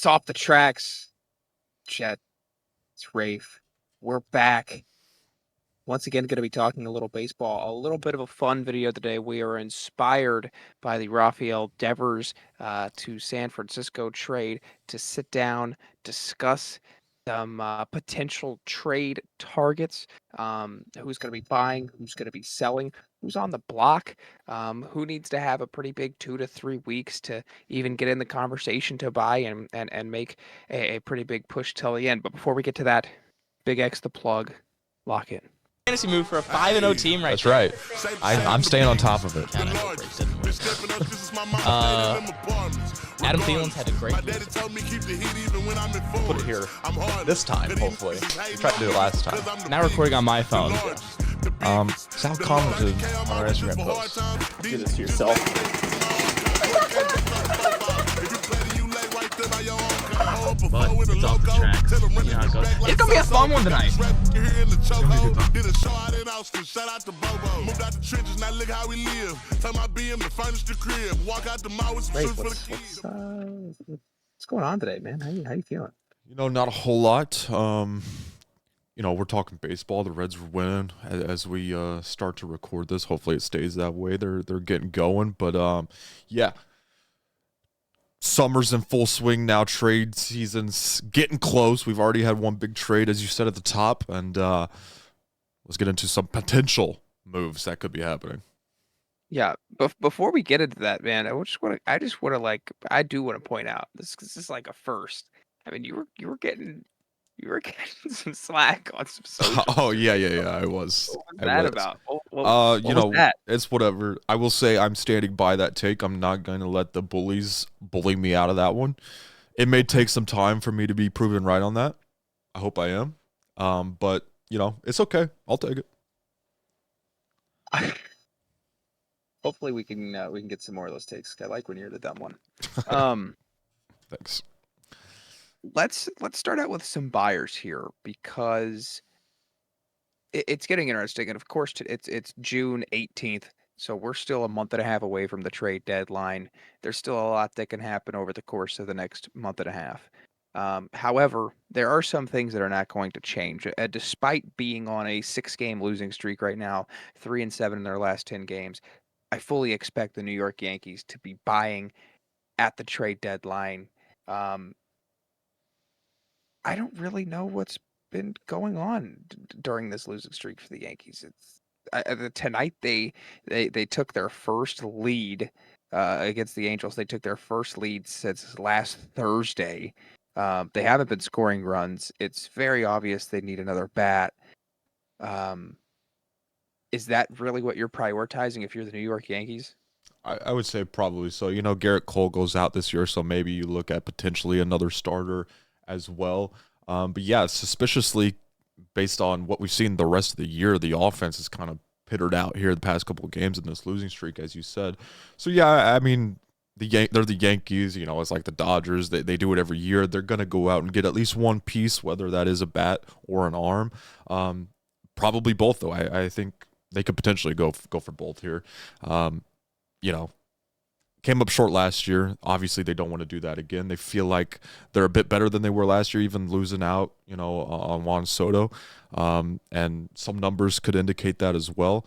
It's off the tracks. Chet, it's Rafe. We're back. Once again, going to be talking a little baseball. A little bit of a fun video today. We are inspired by the Rafael Devers to San Francisco trade to sit down, discuss some potential trade targets. Who's going to be buying? Who's going to be selling? Who's on the block? Who needs to have a pretty big 2 to 3 weeks to even get in the conversation to buy and make a pretty big push till the end. But before we get to that, Big X the plug, lock in. Fantasy move for a 5-0 team right That's there. right. I'm staying on top of it. Adam Thielen's had a great year. Put it here this time, hopefully. We tried to do it last time. Now recording on my phone. Sal commented on our Instagram post. Do this to yourself. But it's off the tracks. You know how it goes. It's gonna be a fun one tonight. Rafe, what's going on today, man? How you feeling? Not a whole lot. We're talking baseball. The Reds are winning as we start to record this. Hopefully it stays that way. They're getting going. But yeah. Summer's in full swing now. Trade season's getting close. We've already had one big trade, as you said at the top, and let's get into some potential moves that could be happening. Yeah, but before we get into that, man, I do want to point out this is like a first. I mean, you were getting some slack on some social. Oh yeah, I was. What was that about? What was that? It's whatever. I will say I'm standing by that take. I'm not going to let the bullies bully me out of that one. It may take some time for me to be proven right on that. I hope I am. But it's okay. I'll take it. Hopefully we can get some more of those takes. I like when you're the dumb one. Thanks. Let's start out with some buyers here because it's getting interesting, and of course it's June 18th, so we're still a month and a half away from the trade deadline. There's still a lot that can happen over the course of the next month and a half. However, there are some things that are not going to change. Despite being on a 6-game losing streak right now, 3-7 in their last 10 games, I fully expect the New York Yankees to be buying at the trade deadline. I don't really know what's been going on during this losing streak for the Yankees. Tonight they took their first lead against the Angels. They took their first lead since last Thursday. They haven't been scoring runs. It's very obvious they need another bat. Is that really what you're prioritizing if you're the New York Yankees? I would say probably so. Garrett Cole goes out this year, so maybe you look at potentially another starter as well. But yeah, suspiciously, based on what we've seen the rest of the year, the offense is kind of pittered out here the past couple of games in this losing streak, as you said. So yeah, I mean, they're the Yankees. It's like the Dodgers. They do it every year. They're gonna go out and get at least one piece, whether that is a bat or an arm. Probably both, though. I think they could potentially go for both here. Came up short last year. Obviously, they don't want to do that again. They feel like they're a bit better than they were last year, even losing out, on Juan Soto. And some numbers could indicate that as well.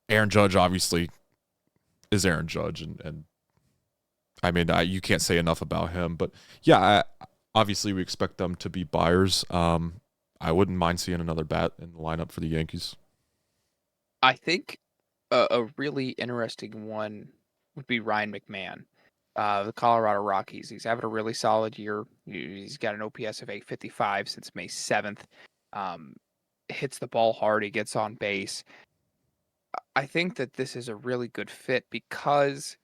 Aaron Judge, obviously, is Aaron Judge. And I mean, you can't say enough about him. But, yeah, obviously we expect them to be buyers. I wouldn't mind seeing another bat in the lineup for the Yankees. I think a really interesting one would be Ryan McMahon, the Colorado Rockies. He's having a really solid year. He's got an OPS of 855 since May 7th. Hits the ball hard. He gets on base. I think that this is a really good fit because,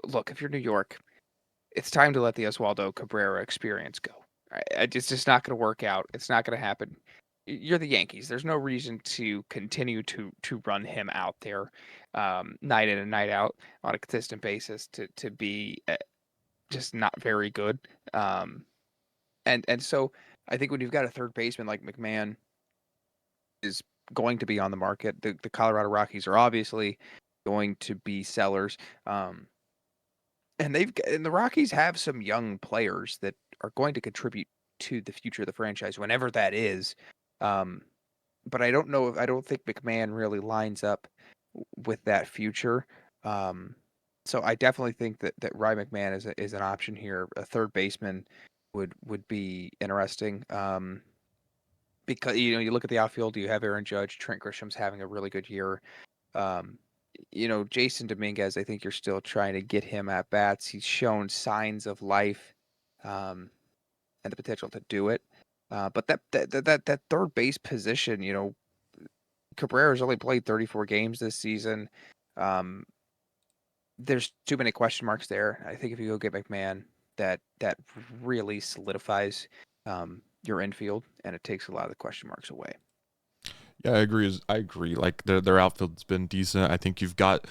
look, if you're New York, it's time to let the Oswaldo Cabrera experience go. Right? It's just not going to work out. It's not going to happen. You're the Yankees. There's no reason to continue to run him out there night in and night out on a consistent basis to be just not very good. And so I think when you've got a third baseman like McMahon is going to be on the market, the Colorado Rockies are obviously going to be sellers. and the Rockies have some young players that are going to contribute to the future of the franchise whenever that is. Um, but I don't know if I don't think McMahon really lines up with that future. Um, so I definitely think that Ryan McMahon is an option here. A third baseman would be interesting. Because you look at the outfield, you have Aaron Judge, Trent Grisham's having a really good year. Um, Jason Dominguez, I think you're still trying to get him at bats. He's shown signs of life, um, and the potential to do it. But that third base position, Cabrera's only played 34 games this season. Um, there's too many question marks there. I think if you go get McMahon, that really solidifies your infield, and it takes a lot of the question marks away. Yeah, I agree. Like their outfield's been decent. I think you've got,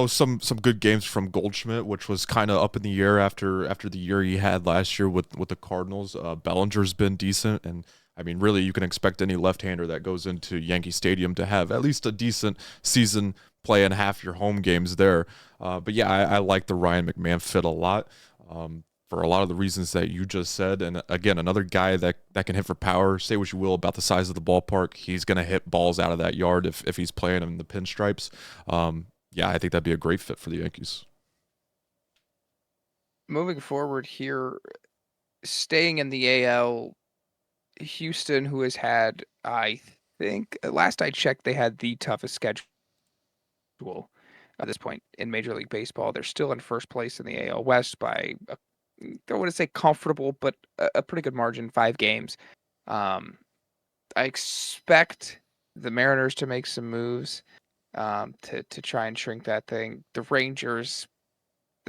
some good games from Goldschmidt, which was kind of up in the air after the year he had last year with the Cardinals. Bellinger's been decent, and I mean, really, you can expect any left-hander that goes into Yankee Stadium to have at least a decent season, playing half your home games there. But yeah, I like the Ryan McMahon fit a lot. For a lot of the reasons that you just said. And again, another guy that can hit for power. Say what you will about the size of the ballpark. He's going to hit balls out of that yard if he's playing in the pinstripes. Yeah, I think that'd be a great fit for the Yankees. Moving forward here, staying in the AL, Houston, who has had, I think, last I checked, they had the toughest schedule at this point in Major League Baseball. They're still in first place in the AL West by, I don't want to say comfortable, but a pretty good margin, 5 games. Um, I expect the Mariners to make some moves to try and shrink that thing. The Rangers,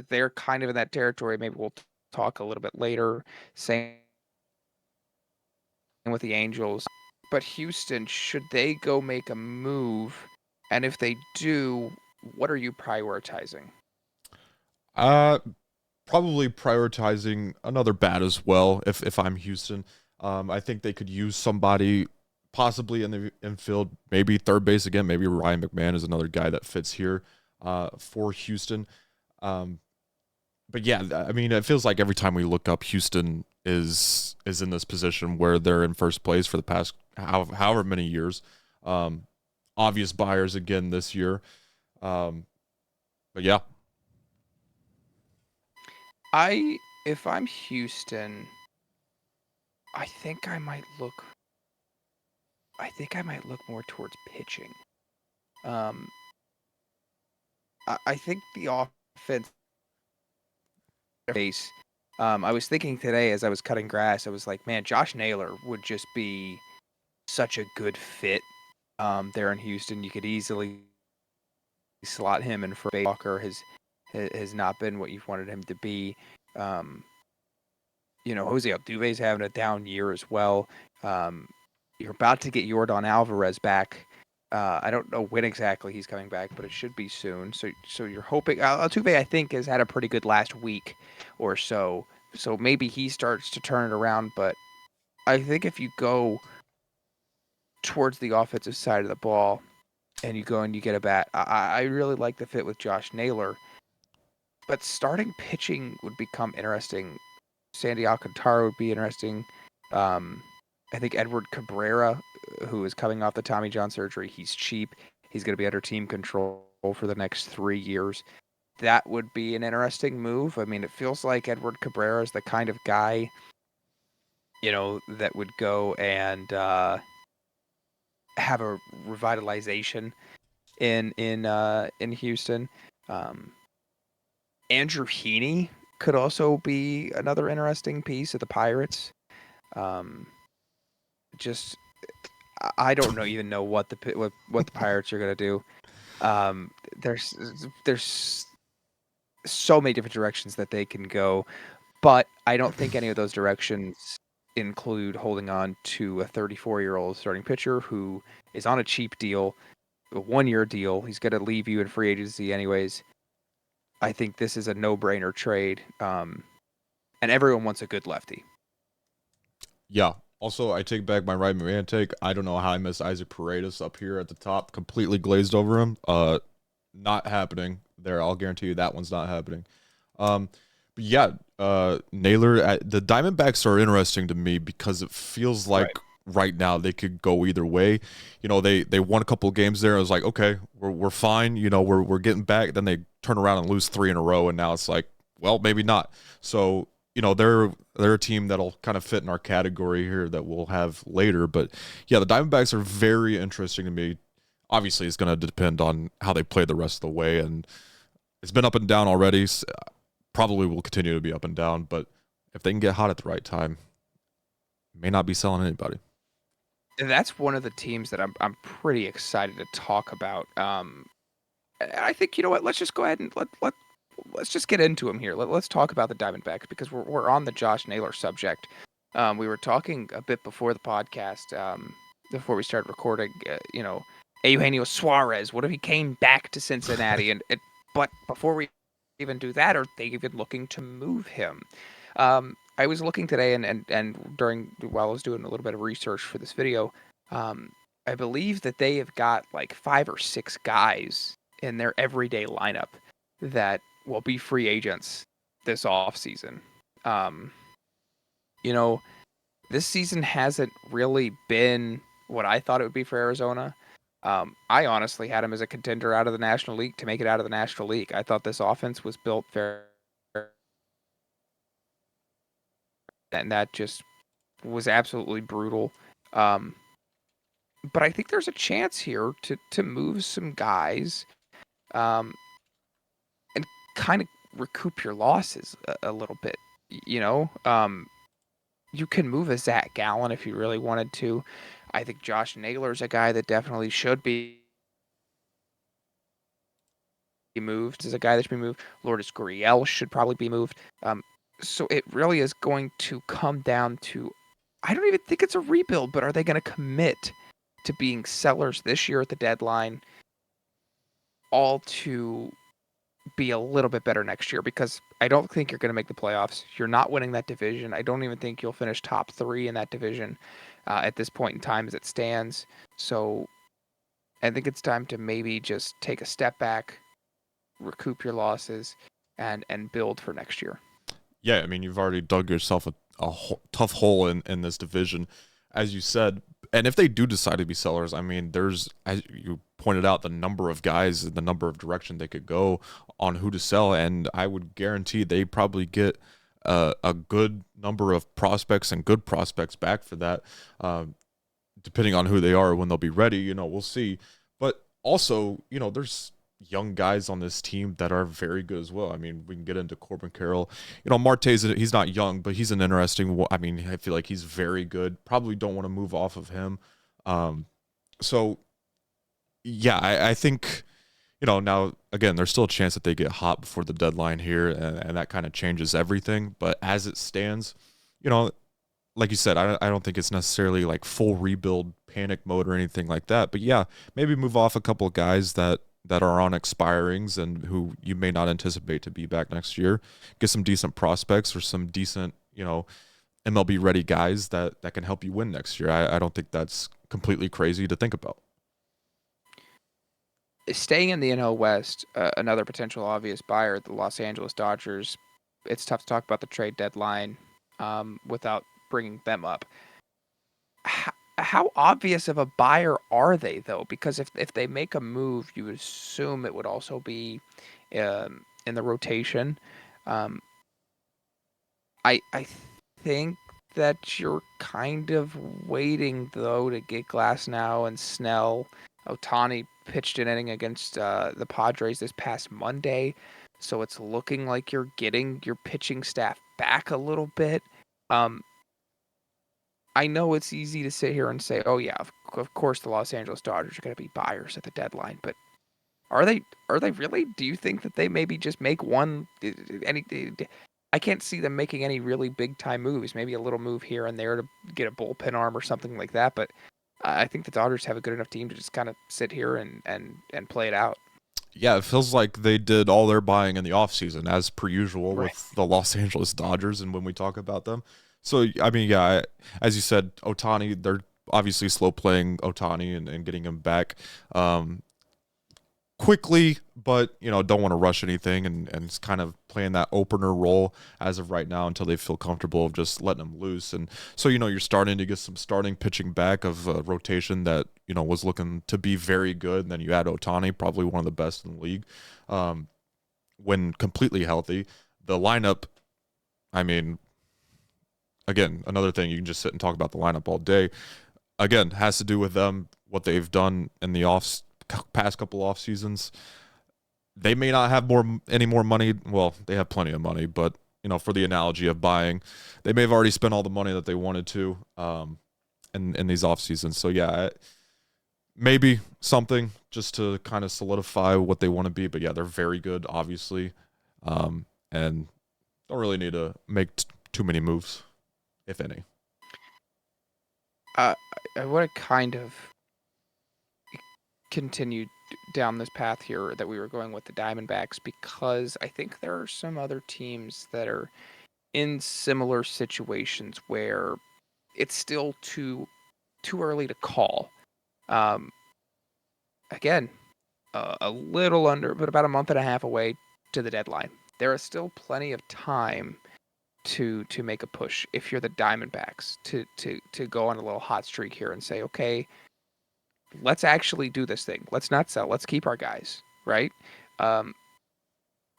they're kind of in that territory. Maybe we'll talk a little bit later. Same with the Angels. But Houston, should they go make a move? And if they do, what are you prioritizing? Uh, Probably prioritizing another bat as well. If I'm Houston, I think they could use somebody possibly in the infield, maybe third base again. Maybe Ryan McMahon is another guy that fits here for Houston. Um, but yeah, I mean, it feels like every time we look up, Houston is in this position where they're in first place for the past however many years. Um, Obvious buyers again this year. But yeah, If I'm Houston, I think I might look. I think I might look more towards pitching. Um, I think the offense base. I was thinking today as I was cutting grass, I was like, man, Josh Naylor would just be such a good fit there in Houston. You could easily slot him in for Walker has not been what you've wanted him to be. Um, Jose Altuve's having a down year as well. You're about to get Yordan Alvarez back. I don't know when exactly he's coming back, but it should be soon. So you're hoping Altuve, I think, has had a pretty good last week or so. So maybe he starts to turn it around. But I think if you go towards the offensive side of the ball and you go and you get a bat, I really like the fit with Josh Naylor. But starting pitching would become interesting. Sandy Alcantara would be interesting. I think Edward Cabrera, who is coming off the Tommy John surgery, he's cheap. He's going to be under team control for the next 3 years. That would be an interesting move. I mean, it feels like Edward Cabrera is the kind of guy, that would go and have a revitalization in Houston. Um, Andrew Heaney could also be another interesting piece of the Pirates. Um, just I don't even know what the Pirates are gonna do. Um, there's there's so many different directions that they can go, but I don't think any of those directions include holding on to a 34-year-old starting pitcher who is on a cheap deal, a 1-year deal. He's going to leave you in free agency anyways. I think this is a no-brainer trade, and everyone wants a good lefty. yeah. Also, I take back my Ryan McMahon take. I don't know how I missed Isaac Paredes up here at the top, completely glazed over him. Not happening there. I'll guarantee you that one's not happening. But yeah, Naylor, the Diamondbacks are interesting to me because it feels like Right. right now they could go either way. You know, they won a couple of games there. It was like, okay, we're fine. You know, we're getting back. Then they turn around and lose three in a row, and now it's like, well, maybe not. So you know, they're a team that'll kind of fit in our category here that we'll have later. But yeah, the Diamondbacks are very interesting to me. Obviously, it's going to depend on how they play the rest of the way, and it's been up and down already. Probably will continue to be up and down, but if they can get hot at the right time, may not be selling anybody. And that's one of the teams that I'm pretty excited to talk about. And I think you know what? Let's just go ahead and let's just get into them here. Let's talk about the Diamondbacks because we're on the Josh Naylor subject. We were talking a bit before the podcast, before we started recording. You know, Eugenio Suarez. What if he came back to Cincinnati? But before we even do that, are they even looking to move him? I was looking today and during while I was doing a little bit of research for this video, um, I believe that they have got like 5 or 6 guys in their everyday lineup that will be free agents this offseason. Um, you know, this season hasn't really been what I thought it would be for Arizona. I honestly had him as a contender out of the National League to make it out of the National League. I thought this offense was built very, and that just was absolutely brutal. Um, but I think there's a chance here to move some guys, um, and kind of recoup your losses a little bit. You know, you can move a Zach Gallen if you really wanted to. I think Josh Naylor's a guy that definitely should be moved. Is a guy that should be moved. Lourdes Gurriel should probably be moved. So it really is going to come down to, I don't even think it's a rebuild, but are they going to commit to being sellers this year at the deadline, all to be a little bit better next year? Because I don't think you're going to make the playoffs. You're not winning that division. I don't even think you'll finish top 3 in that division at this point in time as it stands. So I think it's time to maybe just take a step back, recoup your losses, and build for next year. Yeah, I mean, you've already dug yourself a tough hole in this division, as you said. And if they do decide to be sellers, I mean, there's, as you pointed out, the number of guys and the number of direction they could go on who to sell. And I would guarantee they probably get a good number of prospects and good prospects back for that, depending on who they are when they'll be ready. You know, we'll see. But also, you know, there's young guys on this team that are very good as well. I mean, we can get into Corbin Carroll. You know, Marte's, he's not young, but he's an interesting. I mean, I feel like he's very good. Probably don't want to move off of him. So yeah, I think, you know, now again, there's still a chance that they get hot before the deadline here, and that kind of changes everything. But as it stands, you know, like you said, I don't think it's necessarily like full rebuild panic mode or anything like that. But yeah, maybe move off a couple of guys that are on expirings and who you may not anticipate to be back next year. Get some decent prospects or some decent, you know, MLB ready guys that can help you win next year. I don't think that's completely crazy to think about. Staying in the NL West, another potential obvious buyer, the Los Angeles Dodgers. It's tough to talk about the trade deadline without bringing them up. How obvious of a buyer are they, though? Because if they make a move, you would assume it would also be in the rotation. Um, I think that you're kind of waiting, though, to get Glasnow and Snell. Otani pitched an inning against the Padres this past Monday, so it's looking like you're getting your pitching staff back a little bit. Um, I know it's easy to sit here and say, "Oh yeah, of course the Los Angeles Dodgers are going to be buyers at the deadline," but are they? Are they really? Do you think that they maybe just make one? Any? I can't see them making any really big time moves. Maybe a little move here and there to get a bullpen arm or something like that. But I think the Dodgers have a good enough team to just kind of sit here and play it out. Yeah, it feels like they did all their buying in the offseason, as per usual Right. with the Los Angeles Dodgers and when we talk about them. So, I mean, yeah, as you said, Otani, they're obviously slow playing Otani and getting him back. quickly, but don't want to rush anything, and it's kind of playing that opener role as of right now until they feel comfortable of just letting them loose. And so you're starting to get some starting pitching back of a rotation that was looking to be very good. And then you add Otani, probably one of the best in the league, when completely healthy. The lineup, I mean, again, another thing, you can just sit and talk about the lineup all day. Again, has to do with them, what they've done in the past couple off seasons. They may not have any more money. Well, they have plenty of money, but for the analogy of buying, they may have already spent all the money that they wanted to in these off seasons. So yeah, maybe something just to kind of solidify what they want to be. But yeah, they're very good, obviously, and don't really need to make too many moves, if any. I want to kind of continue down this path here that we were going with the Diamondbacks, because I think there are some other teams that are in similar situations where it's still too early to call. Again, a little under, but about a month and a half away to the deadline. There is still plenty of time to make a push if you're the Diamondbacks to go on a little hot streak here and say, okay, let's actually do this thing. Let's not sell. Let's keep our guys, right?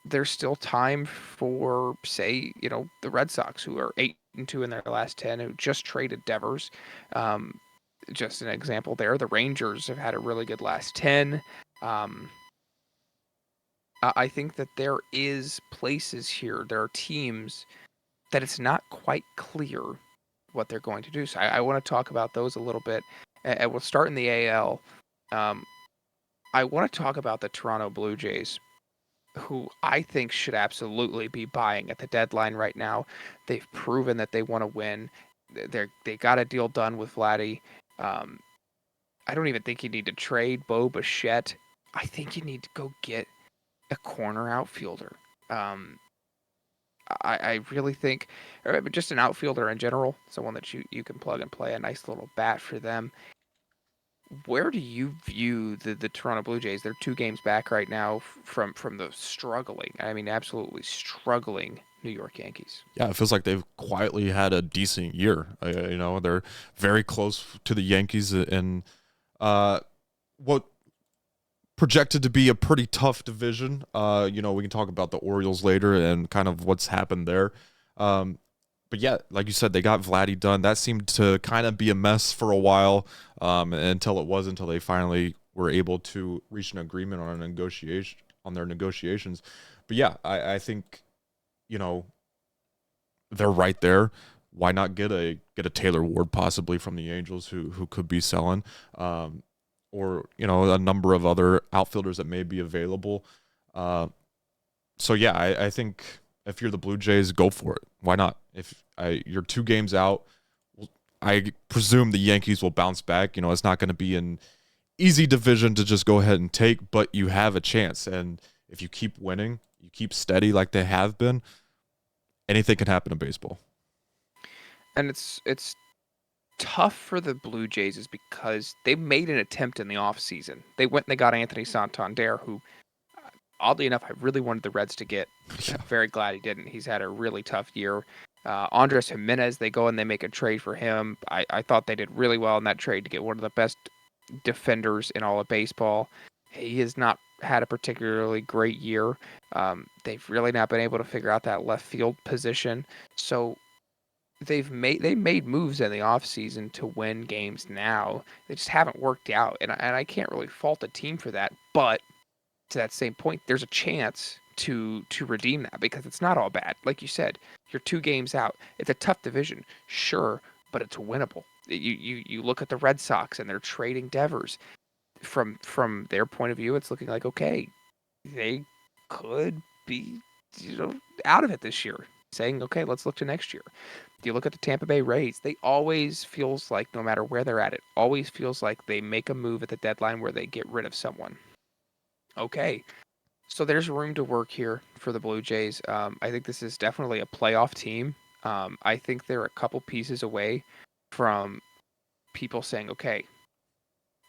There's still time for, say, the Red Sox, who are 8-2 in their last 10, who just traded Devers. Just an example there. The Rangers have had a really good last 10. I think that there is places here, there are teams that it's not quite clear what they're going to do. So I want to talk about those a little bit. And we'll start in the AL. I want to talk about the Toronto Blue Jays, who I think should absolutely be buying at the deadline right now. They've proven that they want to win. They got a deal done with Vladdy. I don't even think you need to trade Bo Bichette. I think you need to go get a corner outfielder. I really think, or just an outfielder in general, someone that you can plug and play, a nice little bat for them. Where do you view the Toronto Blue Jays? They're 2 games back right now from the struggling, I mean, absolutely struggling New York Yankees. Yeah, it feels like they've quietly had a decent year. They're very close to the Yankees in what projected to be a pretty tough division. We can talk about the Orioles later and kind of what's happened there. But yeah, like you said, they got Vladdy done. That seemed to kind of be a mess for a while until they finally were able to reach an agreement on their negotiations. But yeah, I think they're right there. Why not get a Taylor Ward possibly from the Angels who could be selling, or a number of other outfielders that may be available. So yeah, I think if you're the Blue Jays, go for it. Why not? If you're 2 games out, I presume the Yankees will bounce back. It's not going to be an easy division to just go ahead and take, but you have a chance. And if you keep winning, you keep steady like they have been, anything can happen in baseball. And it's tough for the Blue Jays is because they made an attempt in the offseason. They went and they got Anthony Santander, who, oddly enough, I really wanted the Reds to get. Yeah. I'm very glad he didn't. He's had a really tough year. Andres Jimenez, they go and they make a trade for him. I thought they did really well in that trade to get one of the best defenders in all of baseball. He has not had a particularly great year. They've really not been able to figure out that left field position. So they made moves in the offseason to win games now. They just haven't worked out. And I can't really fault the team for that. But to that same point, there's a chance to redeem that, because it's not all bad. Like you said, you're 2 games out. It's a tough division, sure, but it's winnable. You look at the Red Sox and they're trading Devers. From their point of view, it's looking like, okay, they could be out of it this year, saying, okay, let's look to next year. You look at the Tampa Bay Rays, they always feels like, no matter where they're at, it always feels like they make a move at the deadline where they get rid of someone. Okay, so there's room to work here for the Blue Jays. I think this is definitely a playoff team. I think they're a couple pieces away from people saying, okay,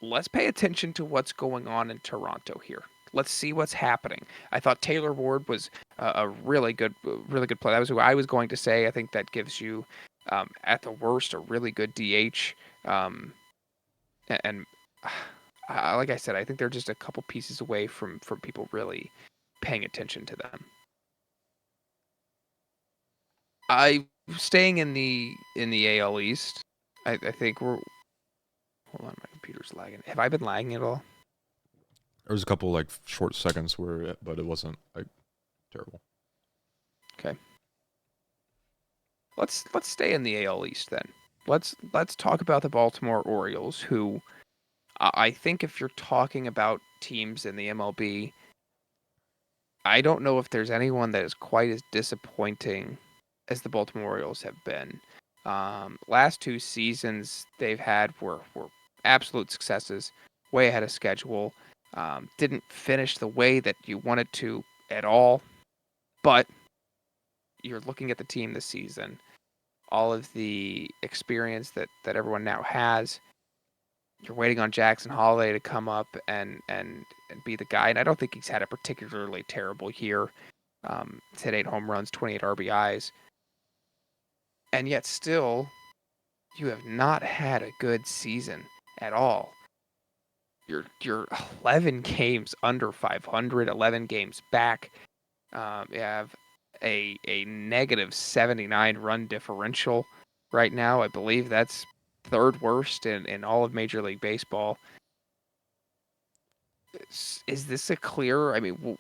let's pay attention to what's going on in Toronto here. Let's see what's happening. I thought Taylor Ward was a really good play. That was who I was going to say. I think that gives you, at the worst, a really good DH. And like I said, I think they're just a couple pieces away from people really paying attention to them. I staying in the AL East. I think we're. Hold on, my computer's lagging. Have I been lagging at all? There was a couple like short seconds where, but it wasn't like terrible. Okay. Let's stay in the AL East then. Let's talk about the Baltimore Orioles, who I think if you're talking about teams in the MLB, I don't know if there's anyone that is quite as disappointing as the Baltimore Orioles have been. Last 2 seasons they've had were absolute successes, way ahead of schedule. Didn't finish the way that you wanted to at all, but you're looking at the team this season, all of the experience that everyone now has. You're waiting on Jackson Holliday to come up and be the guy, and I don't think he's had a particularly terrible year. He's hit 8 home runs, 28 RBIs, and yet still, you have not had a good season at all. You're 11 games under 500, 11 games back. You have a negative 79 run differential right now. I believe that's third worst in all of Major League Baseball. Is this a clear? I mean,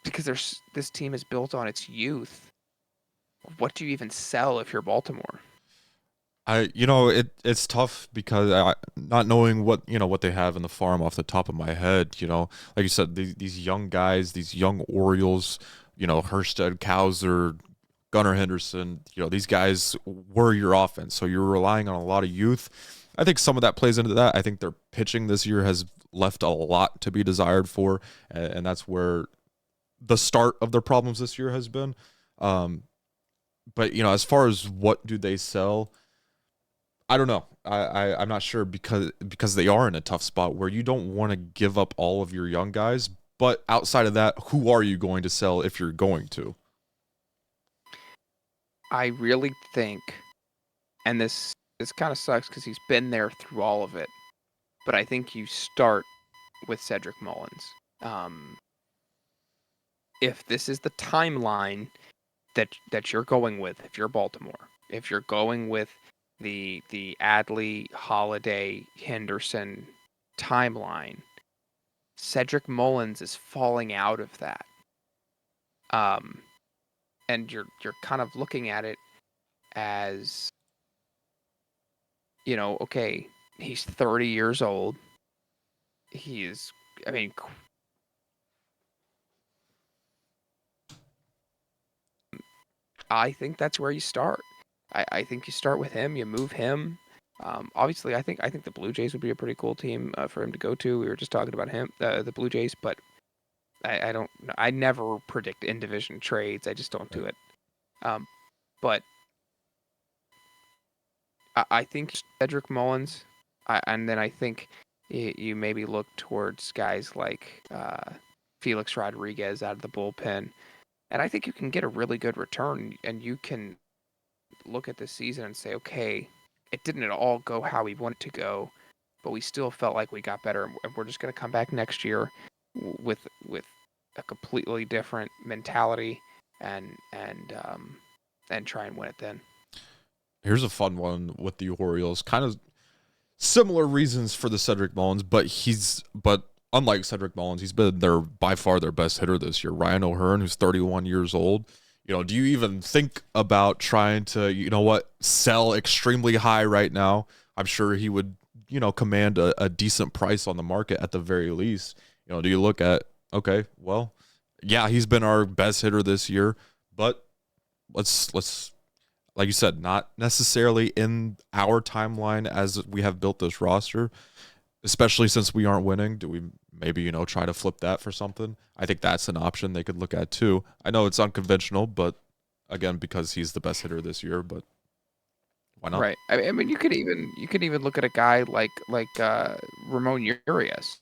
because this team is built on its youth. What do you even sell if you're Baltimore? It's tough because not knowing what they have in the farm off the top of my head, like you said, these young guys, these young Orioles, Hurstead, Cowser, Gunnar Henderson, these guys were your offense, so you're relying on a lot of youth. I think some of that plays into that. I think their pitching this year has left a lot to be desired for, and that's where the start of their problems this year has been. But as far as what do they sell, I don't know. I'm not sure because they are in a tough spot where you don't want to give up all of your young guys. But outside of that, who are you going to sell if you're going to? I really think, and this kind of sucks because he's been there through all of it, but I think you start with Cedric Mullins. If this is the timeline that you're going with, if you're Baltimore, if you're going with the Adley, Holiday, Henderson timeline, Cedric Mullins is falling out of that. And you're kind of looking at it as, okay, he's 30 years old. He is, I mean, I think that's where you start. I think you start with him, you move him. Obviously, I think the Blue Jays would be a pretty cool team for him to go to. We were just talking about him, the Blue Jays, but I never predict in division trades. I just don't do it. But I think Cedric Mullins, and then I think you maybe look towards guys like Felix Rodriguez out of the bullpen, and I think you can get a really good return, and you can look at this season and say, okay, it didn't at all go how we wanted to go, but we still felt like we got better, and we're just going to come back next year with a completely different mentality and try and win it then. Here's a fun one with the Orioles. Kind of similar reasons for the Cedric Mullins, but unlike Cedric Mullins, he's been by far their best hitter this year. Ryan O'Hearn, who's 31 years old. Do you even think about trying to, sell extremely high right now? I'm sure he would, command a decent price on the market at the very least. Do you look at, okay, well, yeah, he's been our best hitter this year, but let's like you said, not necessarily in our timeline as we have built this roster, especially since we aren't winning. Do we maybe, try to flip that for something? I think that's an option they could look at too. I know it's unconventional, but again, because he's the best hitter this year, but why not? Right. I mean, you could even look at a guy like Ramon Urias.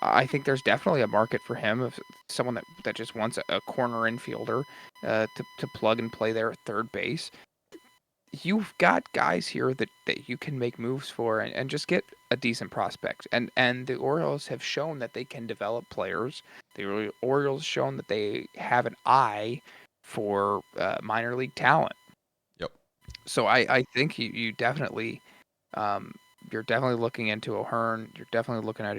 I think there's definitely a market for him of someone that just wants a corner infielder to plug and play there at third base. You've got guys here that you can make moves for and just get a decent prospect. And the Orioles have shown that they can develop players. The Orioles shown that they have an eye for minor league talent. Yep. So I think you definitely um, you're definitely looking into O'Hearn. You're definitely looking at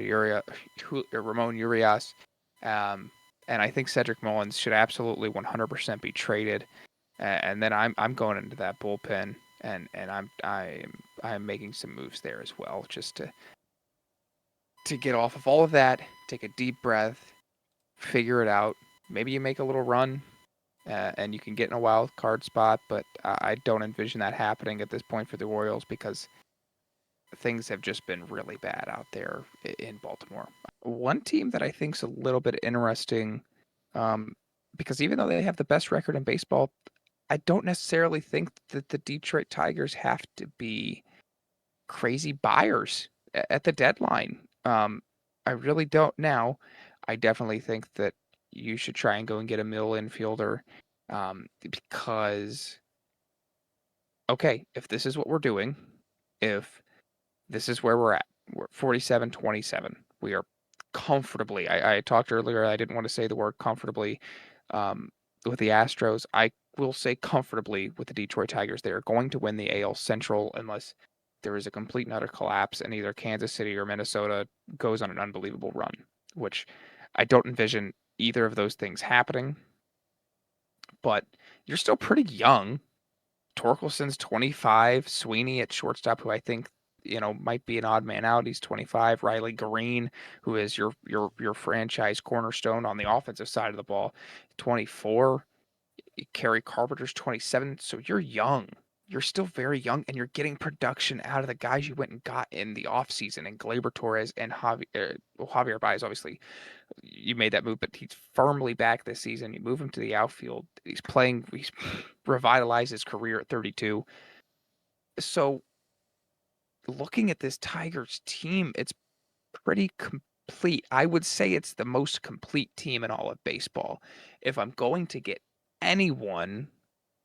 Ramon Urias, um, and I think Cedric Mullins should absolutely 100% be traded. And then I'm going into that bullpen, and I'm making some moves there as well, just to get off of all of that, take a deep breath, figure it out. Maybe you make a little run, and you can get in a wild card spot, but I don't envision that happening at this point for the Orioles because things have just been really bad out there in Baltimore. One team that I think is a little bit interesting, um, because even though they have the best record in baseball, I don't necessarily think that the Detroit Tigers have to be crazy buyers at the deadline. I really don't now. I definitely think that you should try and go and get a middle infielder, because okay, if this is what we're doing, if this is where we're at, we're 47-27. We are comfortably. I talked earlier. I didn't want to say the word comfortably um, with the Astros. I will say comfortably with the Detroit Tigers. They are going to win the AL Central unless there is a complete and utter collapse and either Kansas City or Minnesota goes on an unbelievable run, which I don't envision either of those things happening. But you're still pretty young. Torkelson's 25, Sweeney at shortstop, who I think might be an odd man out. He's 25. Riley Green, who is your franchise cornerstone on the offensive side of the ball, 24. Kerry Carpenter's 27. So you're young. You're still very young, and you're getting production out of the guys you went and got in the offseason, and Gleyber Torres and Javier Baez, obviously you made that move, but he's firmly back this season. You move him to the outfield. He's revitalized his career at 32. So looking at this Tigers team, it's pretty complete. I would say it's the most complete team in all of baseball. If I'm going to get anyone,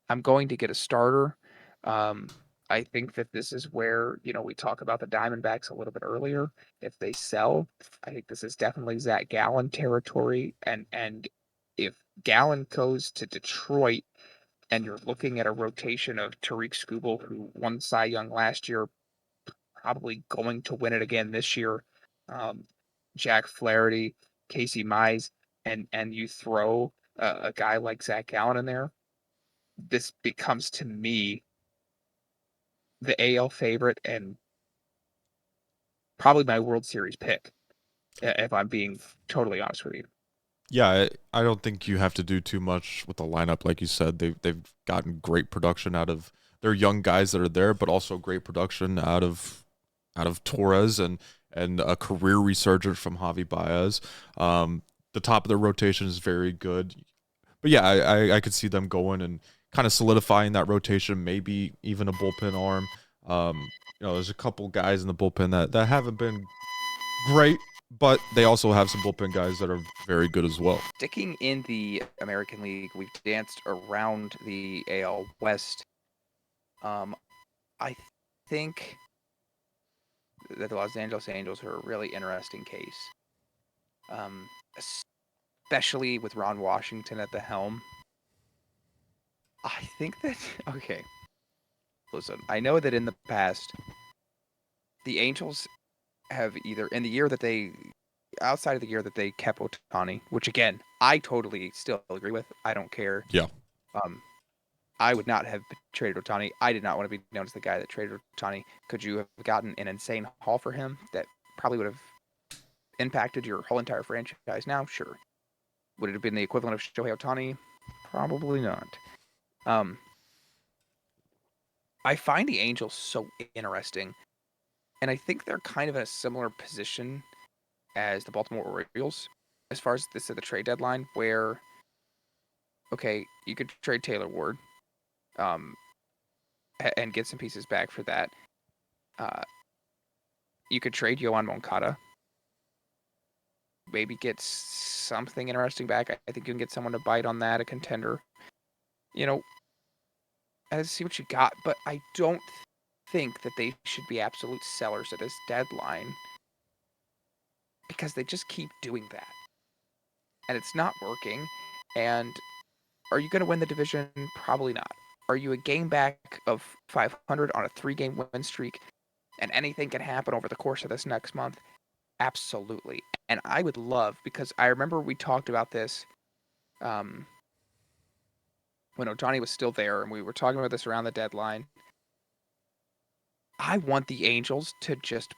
I'm going to get a starter. Um, I think that this is where, we talk about the Diamondbacks a little bit earlier. If they sell, I think this is definitely Zach Gallen territory. And if Gallen goes to Detroit and you're looking at a rotation of Tariq Skubal, who won Cy Young last year, probably going to win it again this year, um, Jack Flaherty, Casey Mize, and you throw a guy like Zach Gallen in there, this becomes to me the AL favorite and probably my World Series pick, if I'm being totally honest with you. Yeah, I don't think you have to do too much with the lineup. Like you said, they've gotten great production out of their young guys that are there, but also great production out of Torres and a career resurgence from Javi Baez. The top of their rotation is very good. But yeah, I could see them going and kind of solidifying that rotation, maybe even a bullpen arm. There's a couple guys in the bullpen that haven't been great, but they also have some bullpen guys that are very good as well. Sticking in the American League, we've danced around the AL West. I think that the Los Angeles Angels are a really interesting case, um, especially with Ron Washington at the helm. I think that okay. Listen, I know that in the past, the Angels have either in the year that they outside of the year that they kept Otani, which again I totally still agree with. I don't care. Yeah. Um, I would not have traded Otani. I did not want to be known as the guy that traded Otani. Could you have gotten an insane haul for him that probably would have impacted your whole entire franchise now? Sure. Would it have been the equivalent of Shohei Otani? Probably not. Um, I find the Angels so interesting, and I think they're kind of in a similar position as the Baltimore Orioles as far as this at the trade deadline, where okay, you could trade Taylor Ward, um, and get some pieces back for that. Uh, you could trade Yohan Moncada. maybe get something interesting back. I think you can get someone to bite on that, a contender. You know, and see what you got. But I don't think that they should be absolute sellers at this deadline because they just keep doing that. And it's not working. And are you going to win the division? Probably not. Are you a game back of 500 on a 3-game win streak? And anything can happen over the course of this next month? Absolutely. And I would love, because I remember we talked about this um, when Otani was still there, and we were talking about this around the deadline. I want the Angels to just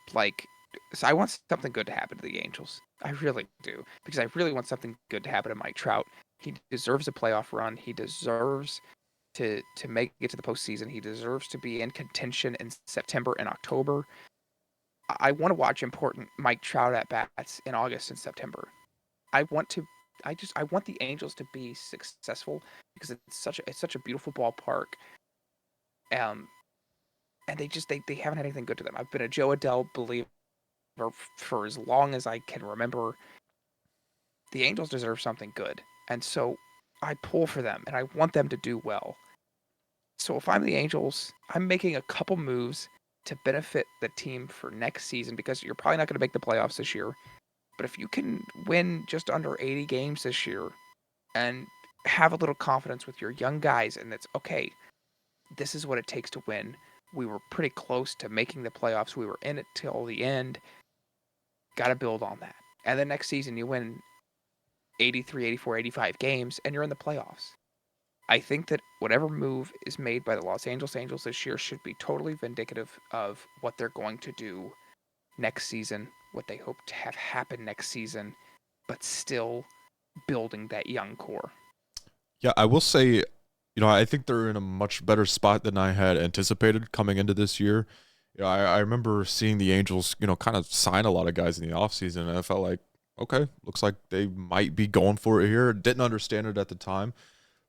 so I want something good to happen to the Angels. I really do, because I really want something good to happen to Mike Trout. He deserves a playoff run. He deserves to make it to the postseason. He deserves to be in contention in September and October. I want to watch important Mike Trout at bats in August and September. I want to. I want the Angels to be successful because it's such a beautiful ballpark. Um, and they haven't had anything good to them. I've been a Joe Adele believer for as long as I can remember. The Angels deserve something good, and so I pull for them, and I want them to do well. So if I'm the Angels, I'm making a couple moves to benefit the team for next season because you're probably not going to make the playoffs this year. But if you can win just under 80 games this year and have a little confidence with your young guys, and it's okay, this is what it takes to win. We were pretty close to making the playoffs. We were in it till the end. Got to build on that. And then next season, you win 83, 84, 85 games, and you're in the playoffs. I think that whatever move is made by the Los Angeles Angels this year should be totally vindicative of what they're going to do next season, what they hope to have happen next season, but still building that young core. Yeah, I will say, I think they're in a much better spot than I had anticipated coming into this year. I remember seeing the Angels, kind of sign a lot of guys in the offseason, and I felt like, okay, looks like they might be going for it here. Didn't understand it at the time.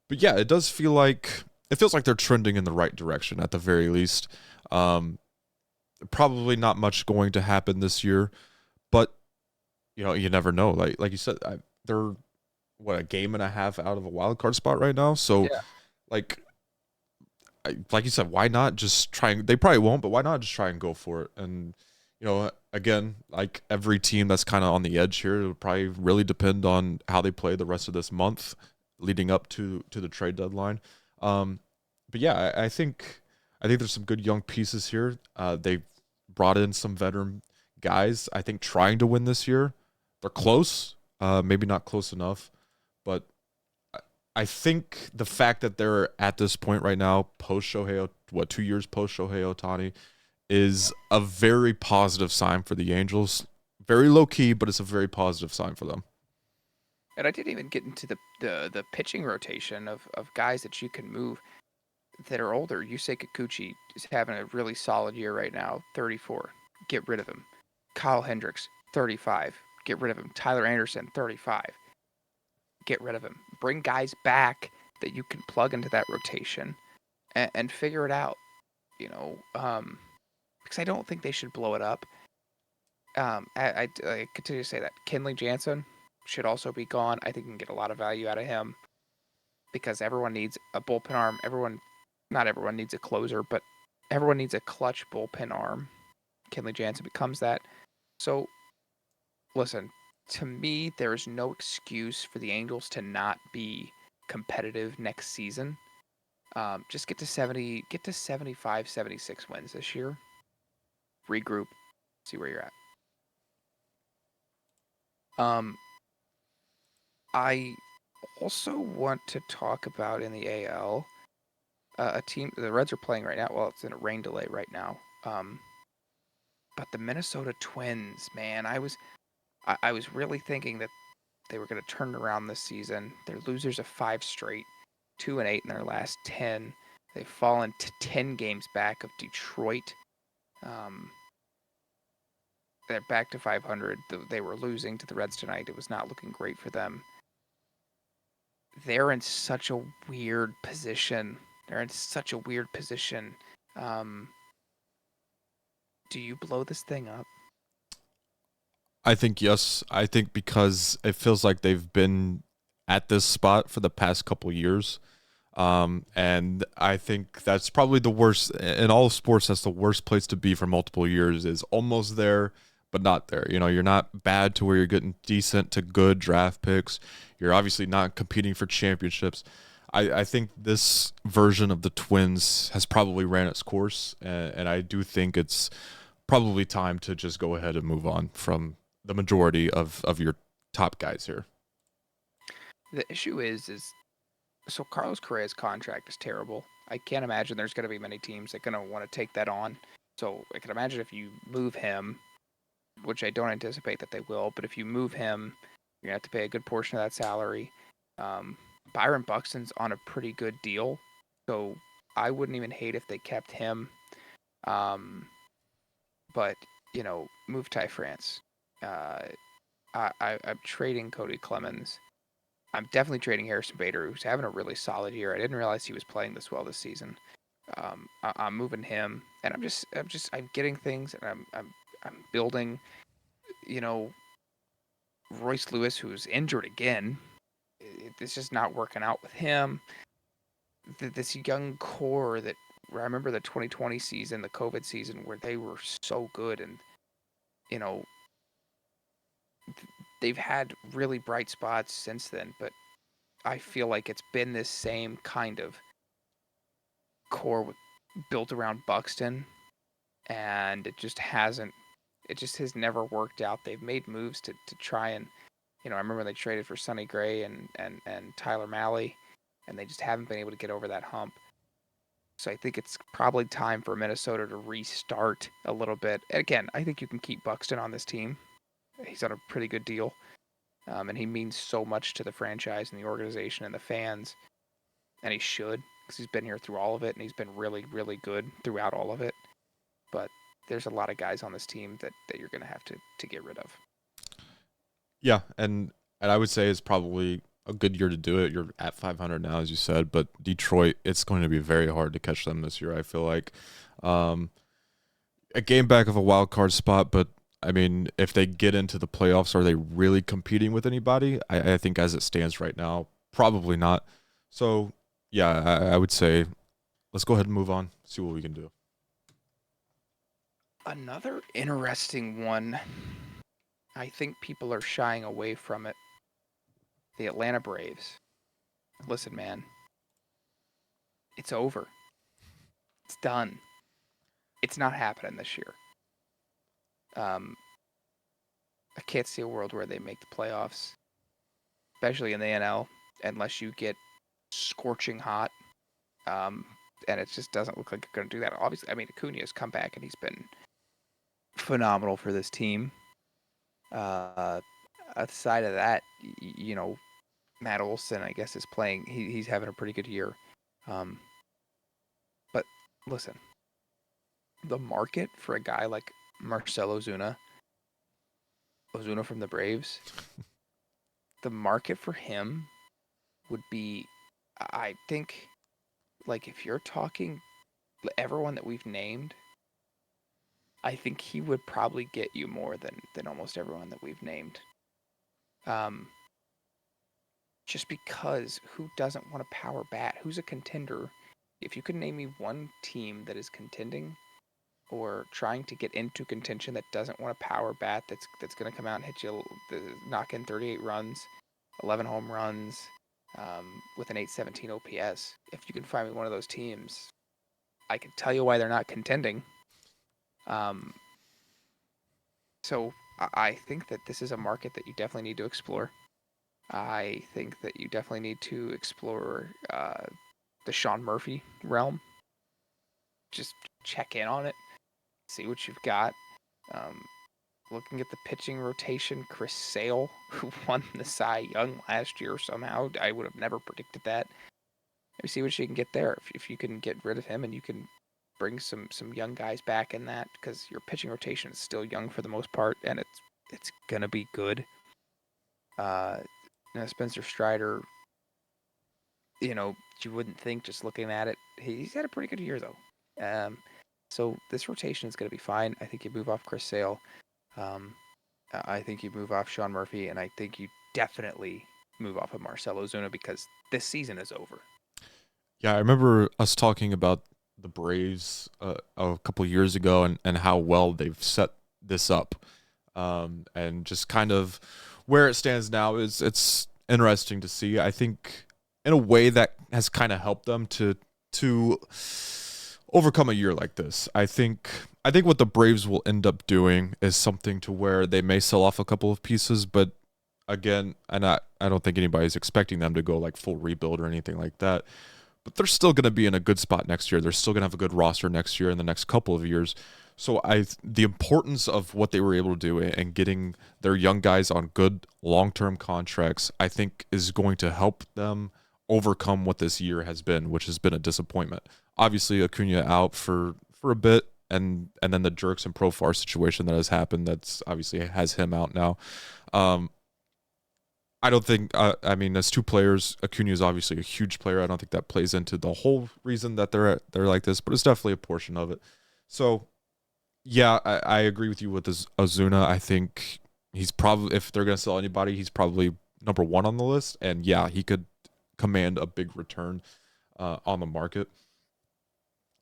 But yeah, it feels like they're trending in the right direction at the very least. Probably not much going to happen this year, but you never know. Like you said, they're a game and a half out of a wild card spot right now. So Yeah. like like you said, why not just try and they probably won't, but why not just try and go for it? And again, like every team that's kind of on the edge here, it would probably really depend on how they play the rest of this month leading up to the trade deadline. But yeah, I think there's some good young pieces here. They brought in some veteran guys. I think trying to win this year. They're close, maybe not close enough, but I think the fact that they're at this point right now, post Shohei, 2 years post Shohei Otani, is a very positive sign for the Angels. Very low key, but it's a very positive sign for them. And I didn't even get into the pitching rotation of guys that you can move that are older. Yusei Kikuchi is having a really solid year right now, 34. Get rid of him. Kyle Hendricks, 35. Get rid of him. Tyler Anderson, 35. Get rid of him. Bring guys back that you can plug into that rotation and figure it out. Because I don't think they should blow it up. I continue to say that Kenley Jansen should also be gone. I think you can get a lot of value out of him because everyone needs a bullpen arm. Not everyone needs a closer, but everyone needs a clutch bullpen arm. Kenley Jansen becomes that. So, listen, to me, there is no excuse for the Angels to not be competitive next season. Just get to 75, 76 wins this year. Regroup, see where you're at. I also want to talk about in the AL a team. The Reds are playing right now. Well, it's in a rain delay right now. But the Minnesota Twins, man, I was really thinking that they were going to turn around this season. They're losers of 5 straight, 2-8 in their last 10. They've fallen to 10 games back of Detroit. They're back to 500. They were losing to the Reds tonight. It was not looking great for them. They're in such a weird position. Do you blow this thing up? I think yes. I think because it feels like they've been at this spot for the past couple years. And I think that's probably the worst in all of sports. That's the worst place to be for multiple years, is almost there, but not there. You know, you're not bad to where you're getting decent to good draft picks. You're obviously not competing for championships. I think this version of the Twins has probably ran its course, and I do think it's probably time to just go ahead and move on from the majority of your top guys here. The issue is so Carlos Correa's contract is terrible. I can't imagine there's going to be many teams that are going to want to take that on. So I can imagine if you move him, which I don't anticipate that they will, but if you move him, you're going to have to pay a good portion of that salary. Um, Byron Buxton's on a pretty good deal, so I wouldn't even hate if they kept him. Um, but move Ty France. Uh, I'm trading Cody Clemens. I'm definitely trading Harrison Bader, who's having a really solid year. I didn't realize he was playing this well this season. I'm moving him, and I'm getting things, and I'm building. You know, Royce Lewis, who's injured again. It's just not working out with him. This young core that I remember the 2020 season, the COVID season, where they were so good, and you know they've had really bright spots since then, but I feel like it's been this same kind of core built around Buxton, and it just hasn't. It just has never worked out. They've made moves to try and, I remember they traded for Sonny Gray and Tyler Malley, and they just haven't been able to get over that hump. So I think it's probably time for Minnesota to restart a little bit. And again, I think you can keep Buxton on this team. He's on a pretty good deal, and he means so much to the franchise and the organization and the fans, and he should, because he's been here through all of it, and he's been really, really good throughout all of it. But there's a lot of guys on this team that you're going to have to get rid of. Yeah, and I would say it's probably a good year to do it. You're at 500 now, as you said, but Detroit, it's going to be very hard to catch them this year. I feel like a game back of a wild card spot, but I mean, if they get into the playoffs, are they really competing with anybody? I think as it stands right now, probably not. So yeah, I would say let's go ahead and move on, see what we can do. Another interesting one, I think people are shying away from it. The Atlanta Braves. Listen, man, it's over. It's done. It's not happening this year. I can't see a world where they make the playoffs, especially in the NL, unless you get scorching hot. And it just doesn't look like you're going to do that. Obviously, I mean, Acuna has come back and he's been phenomenal for this team. Outside of that, Matt Olson, I guess, is playing. He's having a pretty good year. But listen, the market for a guy like Marcell Ozuna from the Braves, the market for him would be, I think, like if you're talking everyone that we've named, I think he would probably get you more than almost everyone that we've named. Just because who doesn't want a power bat? Who's a contender? If you could name me one team that is contending or trying to get into contention that doesn't want a power bat that's going to come out and hit you, knock in 38 runs, 11 home runs, with an 817 OPS. If you can find me one of those teams, I can tell you why they're not contending. So I think that this is a market that you definitely need to explore. I think that you definitely need to explore the Sean Murphy realm. Just check in on it, see what you've got. Looking at the pitching rotation, Chris Sale, who won the Cy Young last year somehow, I would have never predicted that. Maybe see what you can get there. If you can get rid of him and you can bring some young guys back in that, because your pitching rotation is still young for the most part, and it's gonna be good. Spencer Strider, you wouldn't think just looking at it. He's had a pretty good year though. So this rotation is going to be fine. I think you move off Chris Sale. I think you move off Sean Murphy, and I think you definitely move off of Marcell Ozuna because this season is over. Yeah, I remember us talking about the Braves a couple years ago and how well they've set this up. And just kind of where it stands now is it's interesting to see. I think in a way that has kind of helped them to overcome a year like this. I think what the Braves will end up doing is something to where they may sell off a couple of pieces, but again, and I don't think anybody's expecting them to go like full rebuild or anything like that. But they're still going to be in a good spot next year. They're still going to have a good roster next year and the next couple of years. So the importance of what they were able to do and getting their young guys on good long-term contracts, I think is going to help them overcome what this year has been, which has been a disappointment. Obviously, Acuna out for a bit, and then the Jerks and Profar situation that has happened. That's obviously has him out now. Um, I don't think. I mean, as two players, Acuna is obviously a huge player. I don't think that plays into the whole reason that they're like this, but it's definitely a portion of it. So yeah, I agree with you with this Ozuna. I think he's probably, if they're gonna sell anybody, he's probably number one on the list. And yeah, he could command a big return on the market.